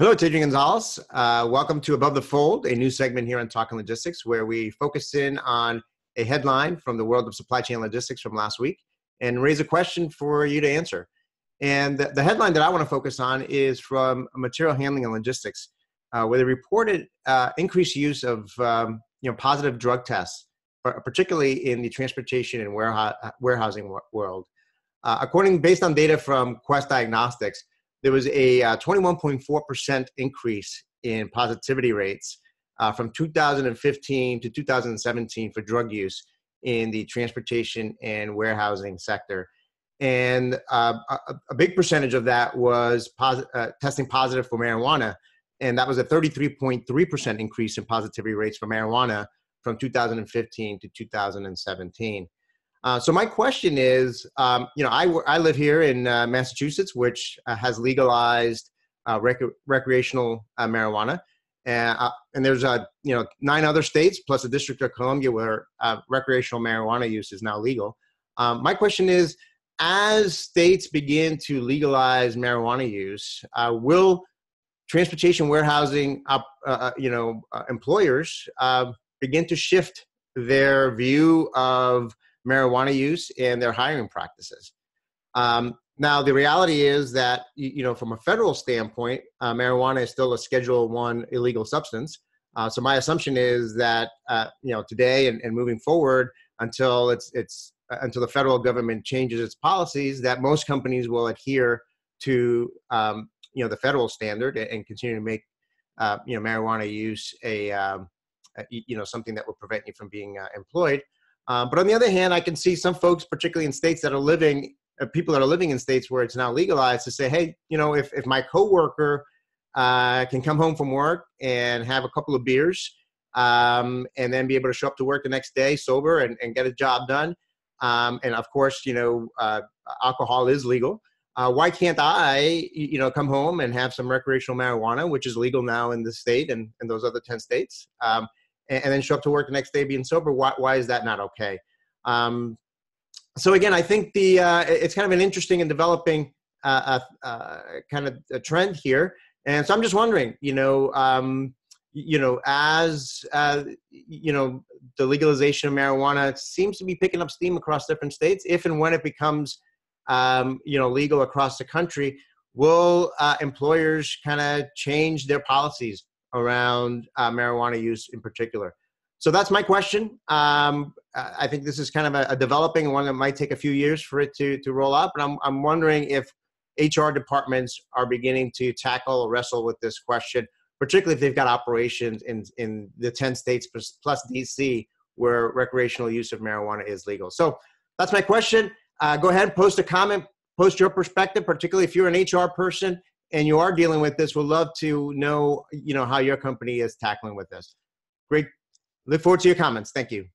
Hello, Adrian Gonzalez. Welcome to Above the Fold, a new segment here on Talking Logistics, where we focus in on a headline from the world of supply chain logistics from last week and raise a question for you to answer. And the headline that I want to focus on is from Material Handling and Logistics, where they reported increased use of positive drug tests, particularly in the transportation and warehousing world. Based on data from Quest Diagnostics, there was a 21.4% increase in positivity rates from 2015 to 2017 for drug use in the transportation and warehousing sector. And a big percentage of that was testing positive for marijuana. And that was a 33.3% increase in positivity rates for marijuana from 2015 to 2017. So my question is, I live here in Massachusetts, which has legalized recreational marijuana, and there's 9 other states plus the District of Columbia where recreational marijuana use is now legal. My question is, as states begin to legalize marijuana use, will transportation warehousing employers begin to shift their view of marijuana use and their hiring practices? Now, the reality is that, from a federal standpoint, marijuana is still a Schedule I illegal substance. So my assumption is that, today and moving forward until the federal government changes its policies, that most companies will adhere to, the federal standard and continue to make, marijuana use something that will prevent you from being employed. But on the other hand, I can see some folks, particularly in states that are people that are living in states where it's now legalized, to say, hey, if my coworker can come home from work and have a couple of beers and then be able to show up to work the next day sober and get a job done, and of course, alcohol is legal. Why can't I, come home and have some recreational marijuana, which is legal now in the state and those other 10 states? And then show up to work the next day being sober. Why is that not okay? So again, I think it's kind of an interesting and developing kind of a trend here. And so I'm just wondering, as the legalization of marijuana seems to be picking up steam across different states, if and when it becomes legal across the country, will employers kind of change their policies around marijuana use in particular? So that's my question. I think this is kind of a developing one that might take a few years for it to roll out, but I'm wondering if HR departments are beginning to tackle or wrestle with this question, particularly if they've got operations in the 10 states plus DC where recreational use of marijuana is legal. So that's my question. Go ahead, post a comment, post your perspective, particularly if you're an HR person and you are dealing with this. We'd love to know, how your company is tackling with this. Great. Look forward to your comments. Thank you.